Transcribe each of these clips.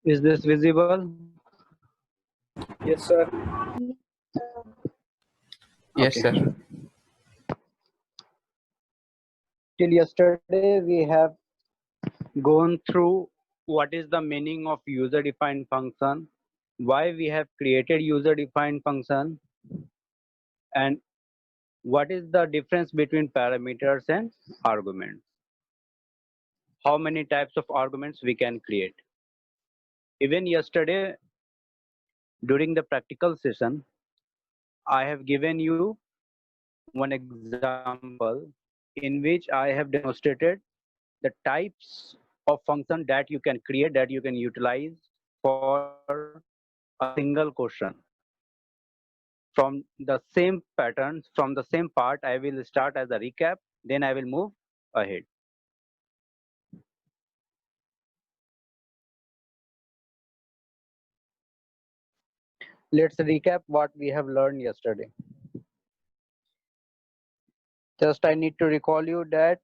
Is this visible? Yes, sir. Yes, Okay. sir. Till yesterday, we have gone through what is the meaning of user-defined function, why we have created user-defined function, and what is the difference between parameters and arguments. How many types of arguments we can create. Even yesterday, during the practical session, I have given you one example in which I have demonstrated the types of function that you can create, that you can utilize for a single question. From the same patterns, from the same part, I will start as a recap, then I will move ahead. Let's recap what we have learned yesterday. Just I need to recall you that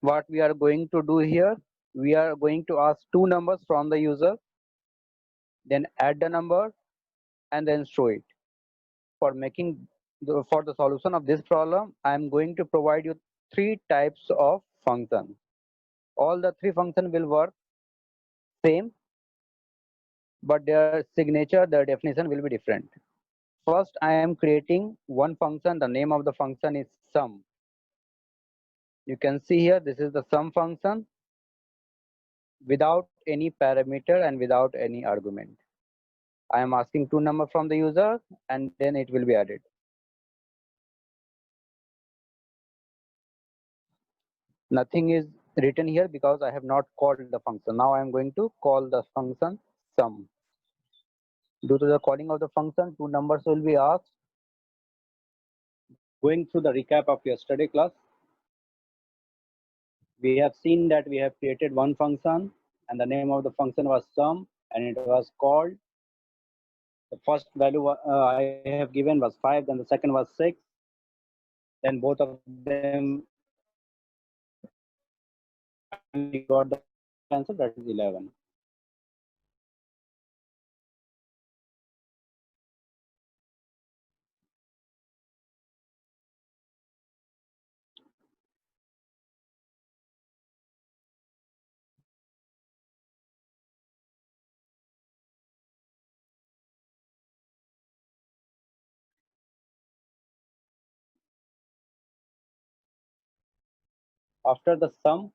what we are going to do here, we are going to ask two numbers from the user, then add the number and then show it. For for the solution of this problem, I am going to provide you three types of function. All the three functions will work same, but their signature, their definition will be different. First, I am creating one function. The name of the function is sum. You can see here, this is the sum function without any parameter and without any argument. I am asking two numbers from the user and then it will be added. Nothing is written here because I have not called the function. Now I am going to call the function sum. Due to the calling of the function, two numbers will be asked. Going through the recap of yesterday class, we have seen that we have created one function and the name of the function was sum and it was called. The first value I have given was 5, then the second was 6, then both of them and we got the answer, that is 11. After the sum,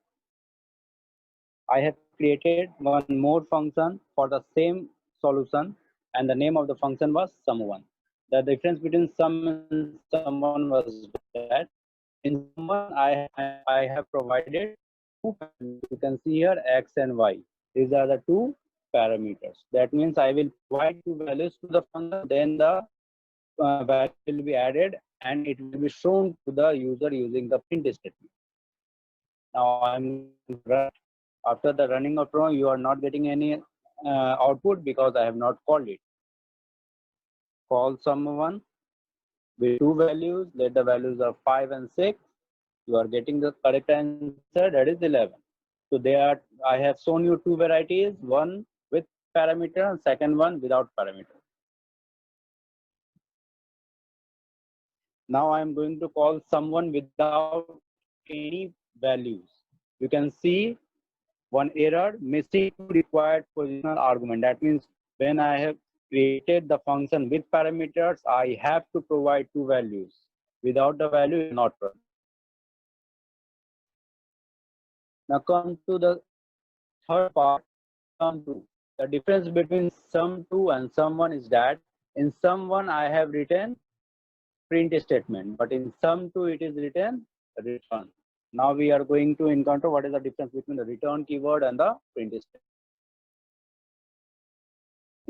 I have created one more function for the same solution and the name of the function was sum1. The difference between sum and sum1 was that in sum1 I have provided two parameters. You can see here x and y. These are the two parameters. That means I will provide two values to the function, then the value will be added and it will be shown to the user using the print statement. Now I'm run. After the running of program, you are not getting any output because I have not called it. Call sum1 with two values. Let the values are 5 and 6. You are getting the correct answer, that is 11. So I have shown you two varieties, one with parameter and second one without parameter. Now I am going to call someone without any values. You can see one error, missing required positional argument. That means when I have created the function with parameters, I have to provide two values. Without the value, it will not run. Now come to the third part, sum2. The difference between sum2 and sum1 is that in sum1 I have written print statement, but in sum2 it is written return. Now we are going to encounter what is the difference between the return keyword and the print statement.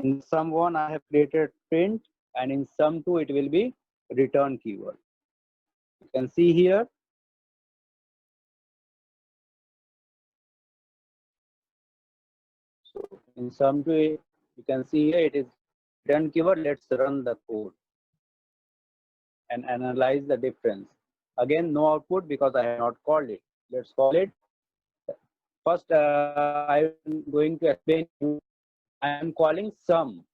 In sum1 I have created print and in sum2 it will be return keyword. You can see here. So in sum2 you can see here it is return keyword. Let's run the code and analyze the difference. Again, no output because I have not called it. Let's call it. First, I'm going to explain you I am calling sum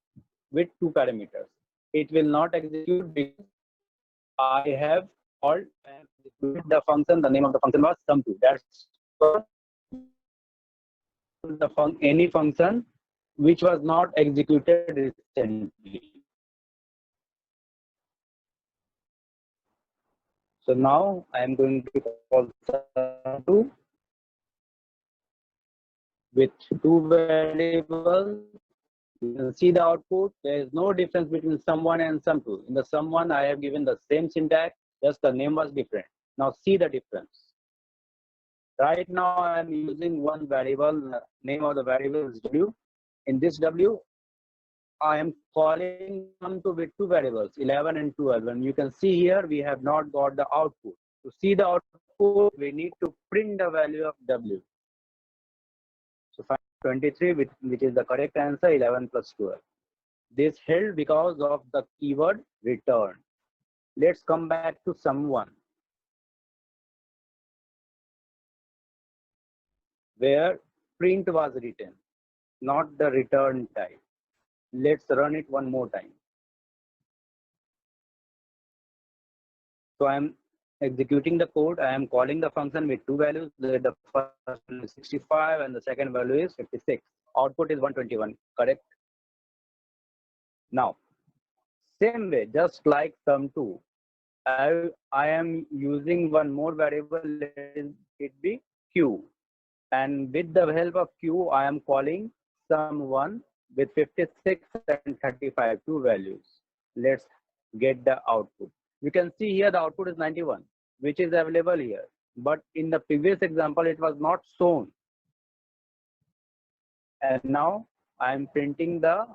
with 2 parameters. It will not execute because I have called and executed the function. The name of the function was sum2. That's any function which was not executed recently. So now I am going to call sum2 with 2 variables. You can see the output. There is no difference between sum1 and sum2. In the sum1, I have given the same syntax, just the name was different. Now see the difference. Right now, I am using one variable. Name of the variable is w. In this w, I am calling sum2 with 2 variables, 11 and 12. And you can see here, we have not got the output. To see the output, we need to print the value of w. So find 23, which is the correct answer, 11 plus 12. This held because of the keyword return. Let's come back to sum1, where print was written, not the return type. Let's run it one more time. So I am executing the code. I am calling the function with 2 values. The first value is 65 and the second value is 56. Output is 121, correct? Now, same way, just like sum2, I am using one more variable, let it be q. And with the help of q, I am calling sum1 with 56 and 35, 2 values. Let's get the output. You can see here the output is 91, which is available here. But in the previous example, it was not shown. And now I am printing the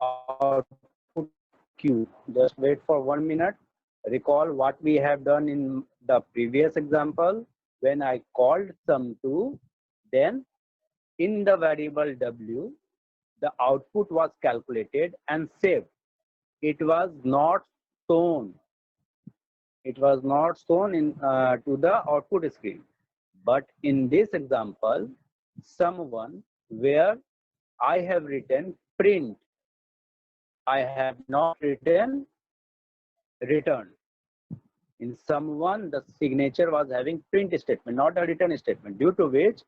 output q. Just wait for 1 minute. Recall what we have done in the previous example. When I called sum2, then in the variable w, the output was calculated and saved. It was not shown. It was not shown in to the output screen. But in this example, sum1, where I have written print, I have not written return. In sum1, the signature was having print statement, not a return statement, due to which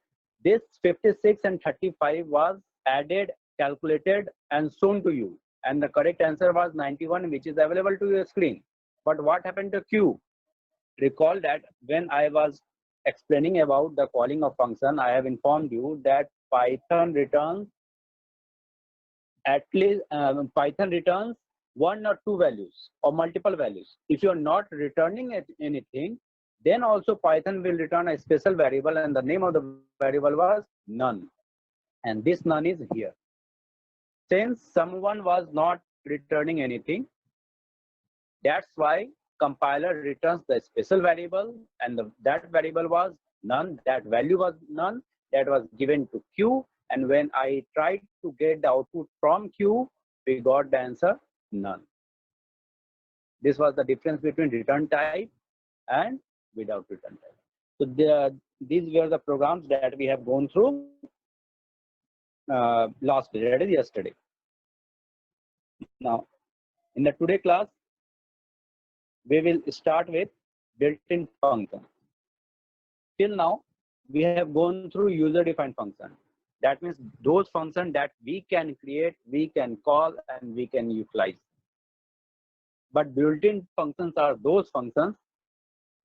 this 56 and 35 was added, calculated, and shown to you. And the correct answer was 91, which is available to your screen. But what happened to q? Recall that when I was explaining about the calling of function, I have informed you that Python returns at least Python returns 1 or 2 values or multiple values. If you are not returning anything, then also Python will return a special variable, and the name of the variable was none. And this none is here. Since sum1 was not returning anything, that's why compiler returns the special variable, and that variable was none, that value was none, that was given to q. And when I tried to get the output from q, we got the answer none. This was the difference between return type and without return type. So these were the programs that we have gone through last day, that is yesterday. Now, in the today class, we will start with built-in functions. Till now, we have gone through user-defined function. That means those functions that we can create, we can call, and we can utilize. But built-in functions are those functions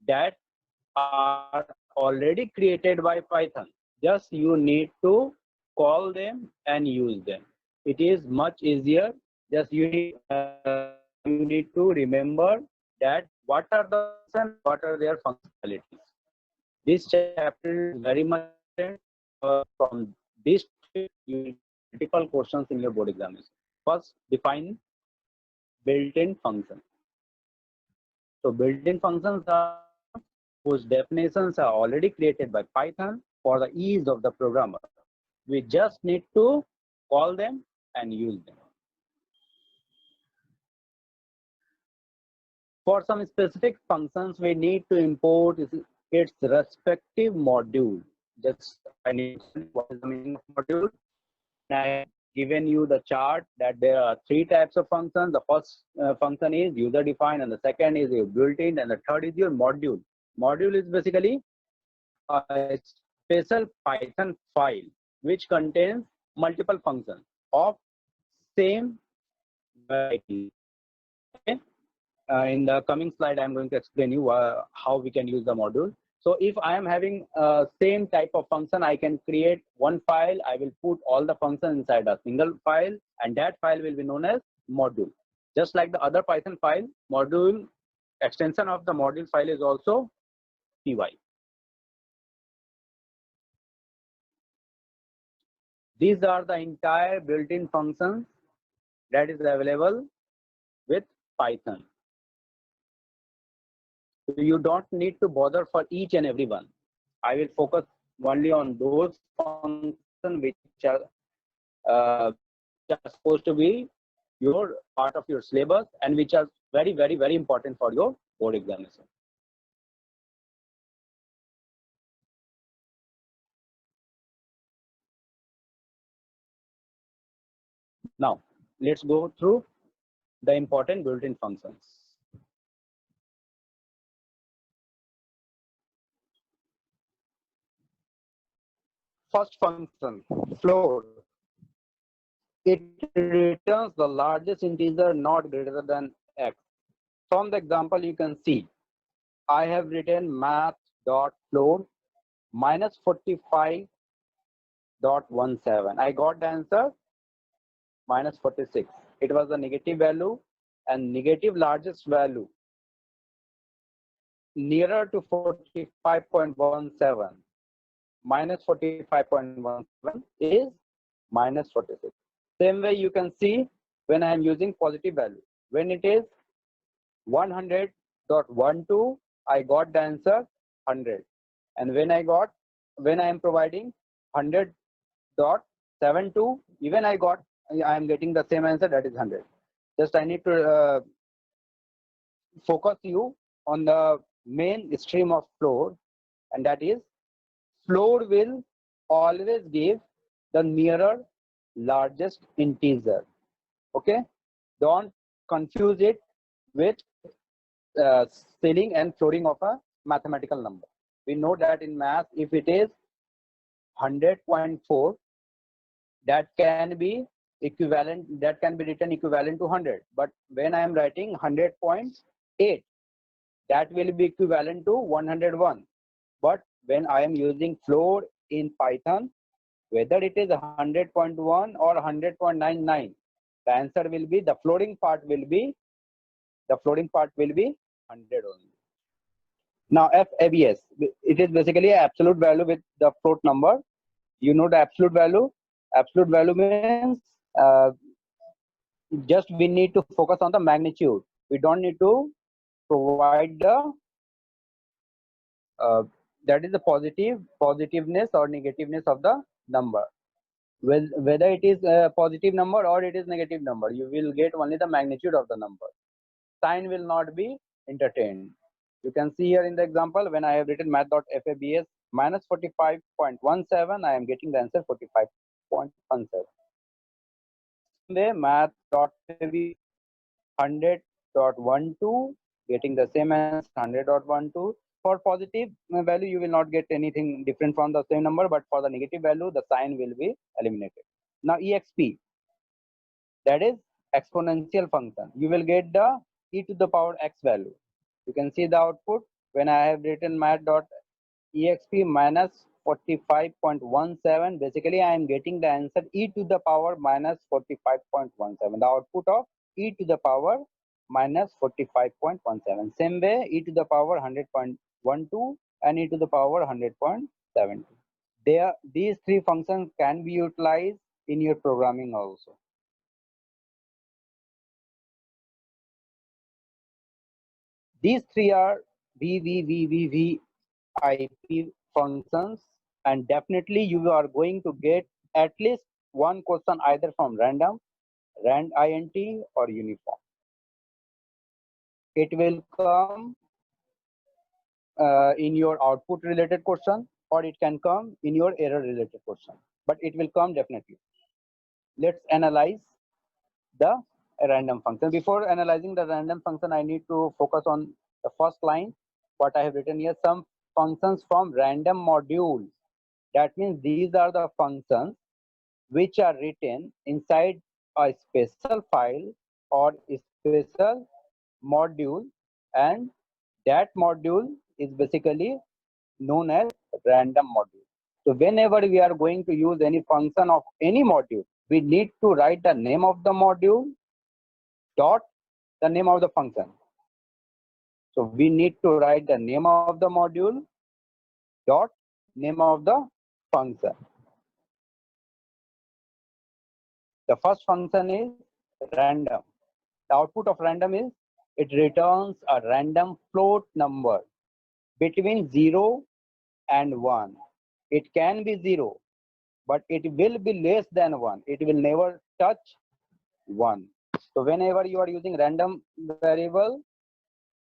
that are already created by Python. Just you need to call them and use them. It is much easier. Just you need to remember that what are the functions, what are their functionalities. This chapter is very much important. From this you will multiple questions in your board examination. First, define built-in functions. So built-in functions are whose definitions are already created by Python for the ease of the programmer. We just need to call them and use them. For some specific functions, we need to import its respective module. just I need to what is the meaning of module. I have given you the chart that there are three types of functions. The first function is user defined, and the second is your built-in, and the third is your module. Module is basically a special Python file which contains multiple functions of same variety. Okay. In the coming slide, I'm going to explain you how we can use the module. So if I am having same type of function, I can create one file. I will put all the functions inside a single file, and that file will be known as module. Just like the other Python file, module extension of the module file is also py. These are the entire built-in functions that is available with Python. So you don't need to bother for each and every one. I will focus only on those functions which are supposed to be your part of your syllabus and which are very, very, very important for your board examination. Now, let's go through the important built-in functions. First function, float. It returns the largest integer not greater than x. From the example, you can see I have written math.float minus 45.17. I got the answer minus 46. It was a negative value, and negative largest value nearer to 45.17 minus 45.17 is minus 46. Same way you can see when I am using positive value. When it is 100.12, I got the answer 100. And when I am providing 100.72, even I am getting the same answer, that is 100. Just I need to focus you on the main stream of float, and that is float will always give the nearer largest integer. Okay, don't confuse it with ceiling and floating of a mathematical number. We know that in math, if it is 100.4, that can be equivalent, that can be written equivalent to 100. But when I am writing 100.8, that will be equivalent to 101. But when I am using float in Python, whether it is 100.1 or 100.99, the answer will be, the floating part will be 100 only. Now FABS, it is basically an absolute value with the float number. You know the absolute value. Absolute value means just we need to focus on the magnitude. We don't need to provide the that is the positiveness or negativeness of the number. Whether it is a positive number or it is negative number, you will get only the magnitude of the number. Sign will not be entertained. You can see here in the example, when I have written math.fabs minus 45.17, I am getting the answer 45.17. Way math.fabs 100.12, getting the same as 100.12. For positive value, you will not get anything different from the same number, but for the negative value, the sign will be eliminated. Now exp, that is exponential function. You will get the e to the power x value. You can see the output when I have written math.exp minus 45.17. Basically, I am getting the answer e to the power minus 45.17. The output of e to the power minus 45.17. Same way, e to the power 100.12 and e to the power 100.70. These three functions can be utilized in your programming also. These three are VVVVVIP functions, and definitely you are going to get at least one question either from random, rand int, or uniform. It will come in your output related question. or it can come in your error related question, but it will come definitely. Let's analyze the random function. Before analyzing the random function, I need to focus on the first line, what I have written here, some functions from random module. That means these are the functions which are written inside a special file or special module, and that module is basically known as random module. So whenever we are going to use any function of any module, we need to write the name of the module dot the name of the function. So we need to write the name of the module dot name of the function. The first function is random. The output of random is it returns a random float number between 0 and 1. It can be 0, but it will be less than 1. It will never touch 1. So whenever you are using random variable,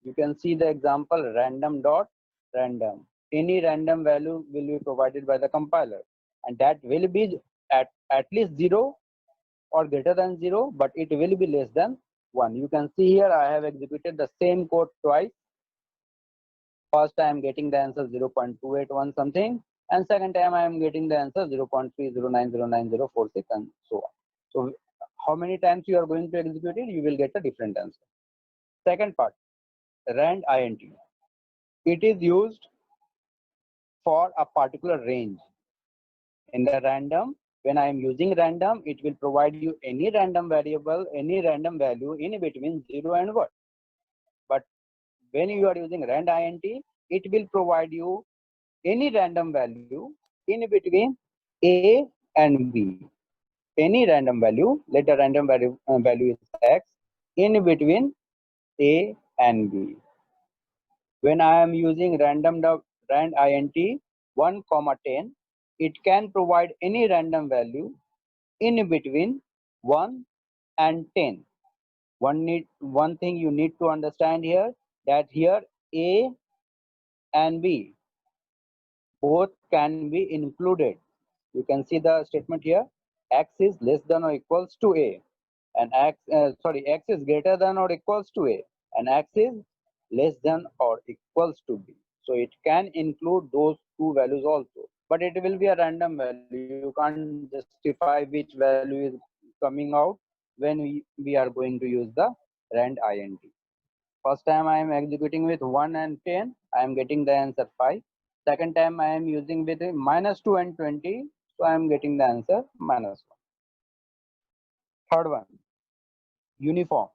you can see the example random dot random. Any random value will be provided by the compiler, and that will be at least 0 or greater than 0, but it will be less than 1. You can see here I have executed the same code twice. First I am getting the answer 0.281 something, and second time I am getting the answer 0.30909046 and so on. So how many times you are going to execute it, you will get a different answer. Second part, rand int. It is used for a particular range. In the random, when I am using random, it will provide you any random variable, any random value in between 0 and 1. But when you are using rand int, it will provide you any random value in between a and b. Any random value, let the random value is x, in between a and b. When I am using rand int 1, 10, it can provide any random value in between 1 and 10. One thing you need to understand here, that here a and b both can be included. You can see the statement here, x is less than or equals to a, and x is greater than or equals to a, and x is less than or equals to b. So it can include those two values also, but it will be a random value. You can't justify which value is coming out when we are going to use the rand int. First time I am executing with 1 and 10, I am getting the answer 5. Second time I am using with -2 and 20, so I am getting the answer -1. Third one, uniform.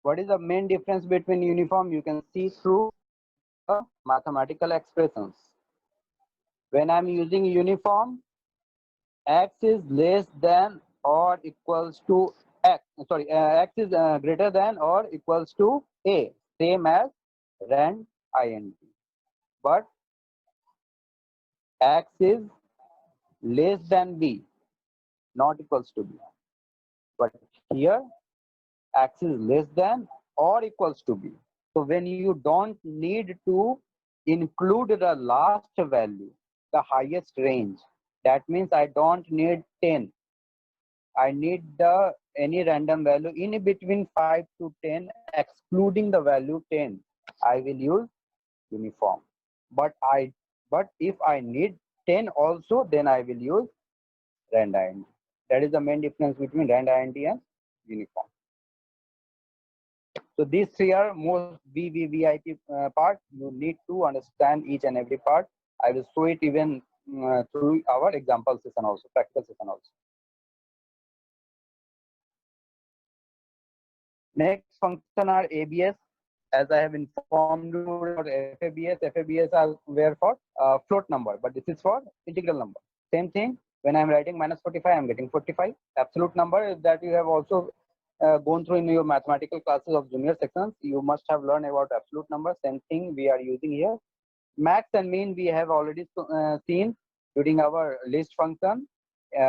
What is the main difference between uniform? You can see through the mathematical expressions. When I am using uniform, x is less than or equals to x. X is greater than or equals to a, same as rand int. But x is less than b, not equals to b. But here x is less than or equals to b. So when you don't need to include the last value, the highest range, that means I don't need 10. I need the any random value in between 5 to 10, excluding the value 10. I will use uniform. But if I need 10 also, then I will use rand int. That is the main difference between rand int and uniform. So these three are most VVIP part. You need to understand each and every part. I will show it even through our example session also, practical session also. Next function are ABS. As I have informed you about FABS. FABS are where for float number, but this is for integral number. Same thing. When I am writing -45, I am getting 45. Absolute number that you have also gone through in your mathematical classes of junior sections. You must have learned about absolute number. Same thing we are using here. Max and mean we have already seen during our list function.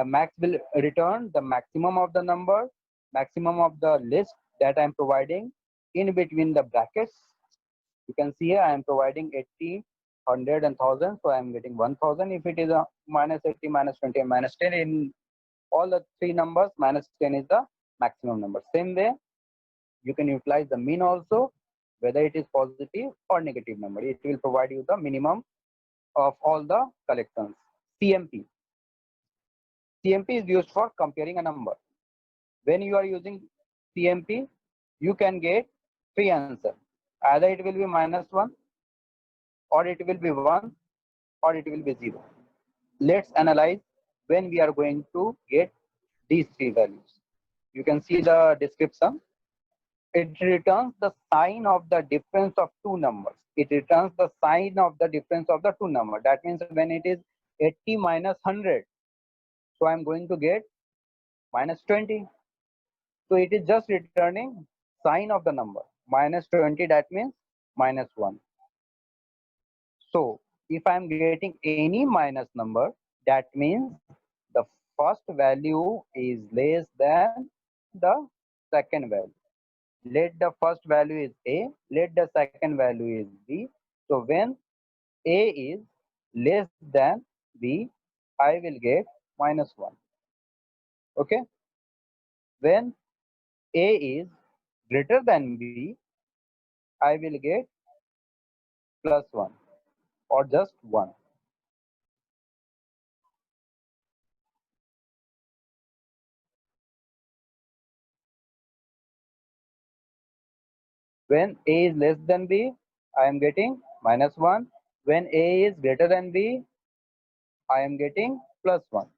Max will return the maximum of the number, maximum of the list that I am providing in between the brackets. You can see here I am providing 80 100 and 1000, so I am getting 1000. If it is a minus 80, minus 20, and minus 10, in all the three numbers, minus 10 is the maximum number. Same way, you can utilize the mean also, whether it is positive or negative number. It will provide you the minimum of all the collections. CMP. CMP is used for comparing a number. When you are using CMP, you can get three answers. Either it will be -1, or it will be 1, or it will be 0. Let's analyze when we are going to get these three values. You can see the description. It returns the sign of the difference of two numbers. It returns the sign of the difference of the two numbers. That means when it is 80 minus 100, so I'm going to get minus 20. So it is just returning sign of the number. Minus 20, that means minus 1. So if I'm getting any minus number, that means the first value is less than the second value. Let the first value is A, let the second value is B. So when A is less than B, I will get minus 1. Okay. When A is greater than B, I will get plus 1 or just 1. When A is less than B, I am getting minus 1. When A is greater than B, I am getting plus 1.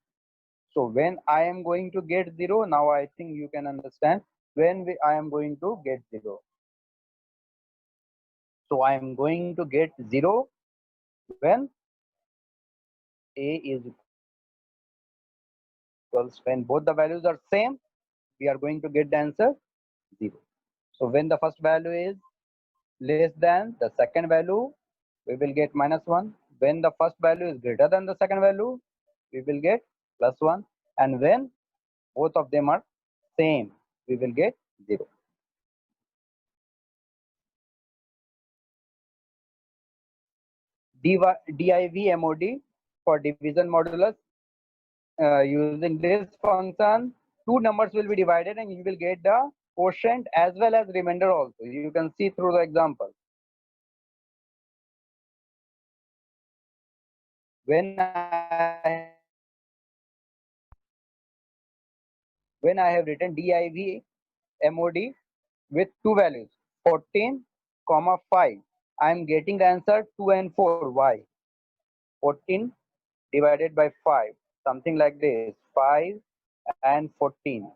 So when I am going to get 0, now I think you can understand when I am going to get 0. So I am going to get 0 when A is equals, when both the values are same, we are going to get the answer 0. So when the first value is less than the second value, we will get minus 1. When the first value is greater than the second value, we will get plus 1. And when both of them are same, we will get 0. Div mod for division modulus. Using this function, two numbers will be divided and you will get the quotient as well as remainder also. You can see through the example. When I have written div mod with two values 14, 5, I am getting the answer 2 and 4. Why? 14 divided by 5, something like this, 5 and 14.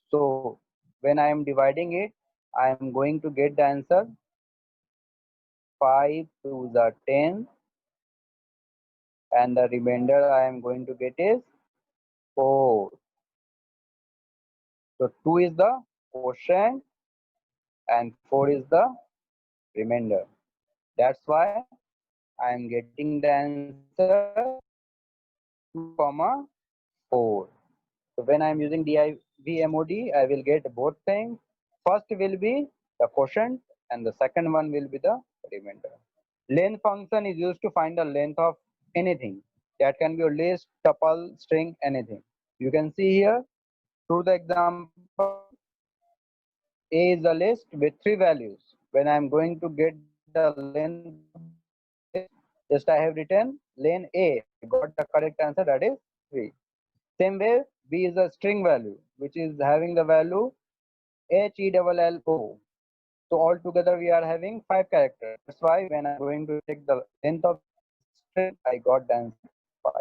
So when I am dividing it, I am going to get the answer 5 to the 10, and the remainder I am going to get is 4. So 2 is the quotient and 4 is the remainder. That's why I am getting the answer 2, 4. So when I am using div mod, I will get both things. First will be the quotient and the second one will be the remainder. Length function is used to find the length of anything. That can be a list, tuple, string, anything. You can see here through the example, A is a list with three values. When I am going to get the length, just I have written len A. I got the correct answer, that is 3. Same way, B is a string value, which is having the value HELLO. So altogether we are having 5 characters. That's why when I'm going to check the length of string, I got the answer 5.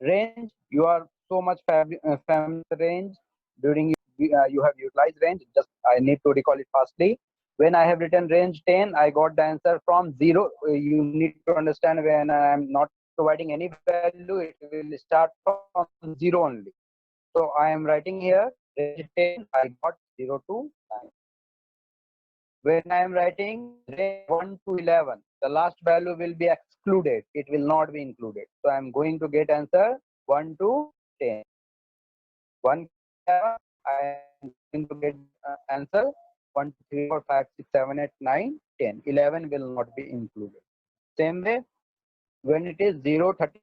Range, you are so much familiar with range. During you have utilized range. Just I need to recall it fastly. When I have written range 10, I got the answer from 0. You need to understand when I am not providing any value, it will start from 0 only. So I am writing here range 10, I got 0 to 9. When I am writing range 1 to 11, the last value will be excluded. It will not be included. So I am going to get answer 1 to 10. 1 to 11, I am going to get answer 1, 2, 3, 4, 5, 6, 7, 8, 9, 10. 11 will not be included. Same way, when it is 0, 30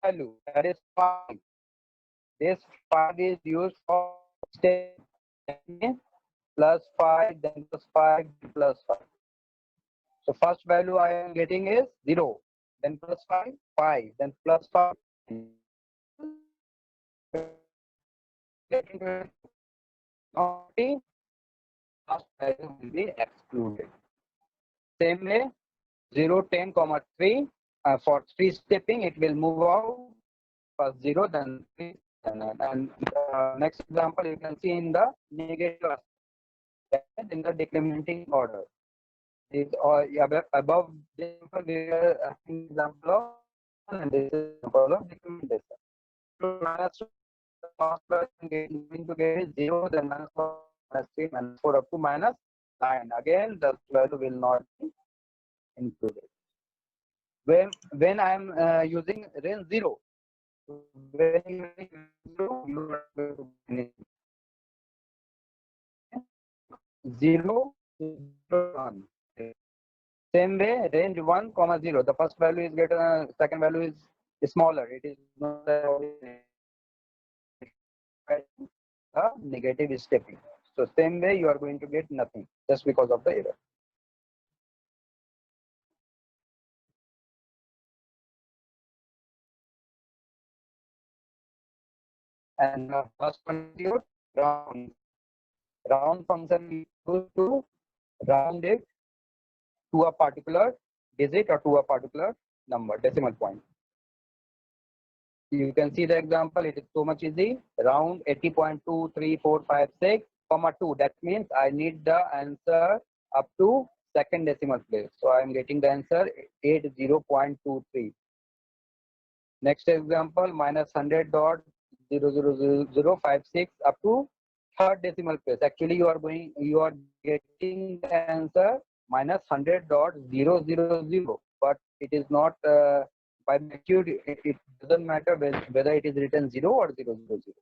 value, that is 5. This 5 is used for step plus 5, then plus 5, then plus 5. So first value I am getting is 0, then plus 5, 5, then plus 5. Getting 20, first value will be excluded. Same way, 0, 10, 3. For 3 stepping, it will move out first 0, then 3, and next example you can see in the negative aspect, in the decrementing order. These are above the example we are having example of, and this is example of decrementation. So minus 2, the first value going to get is 0, then minus 4, minus 3, minus 4 up to minus 9. Again, the value will not be included. When I am using range 0, when you are using 0, you are going to get 0, 1. Same way, range 1, 0. The first value is greater, second value is smaller. It is not a negative stepping. So same way, you are going to get nothing just because of the error. And first one is your round. Round function we use to round it to a particular digit or to a particular number, decimal point. You can see the example, it is so much easy. Round 80.23456, comma 2. That means I need the answer up to second decimal place. So I am getting the answer 80.23. Next example, minus 100.00056 up to third decimal place. Actually, you are getting the answer minus 100.000, but it is not by magnitude. It doesn't matter whether it is written 0 or 000.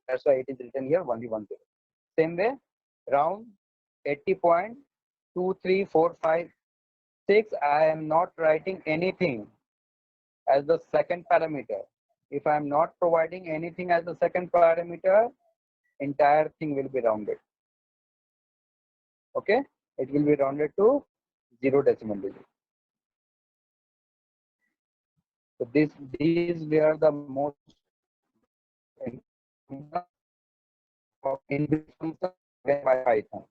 That's why it is written here 110. Same way, round 80.23456. I am not writing anything as the second parameter. If I am not providing anything as the second parameter, entire thing will be rounded. Okay, it will be rounded to 0 decimal digit. So these were the most in function by Python.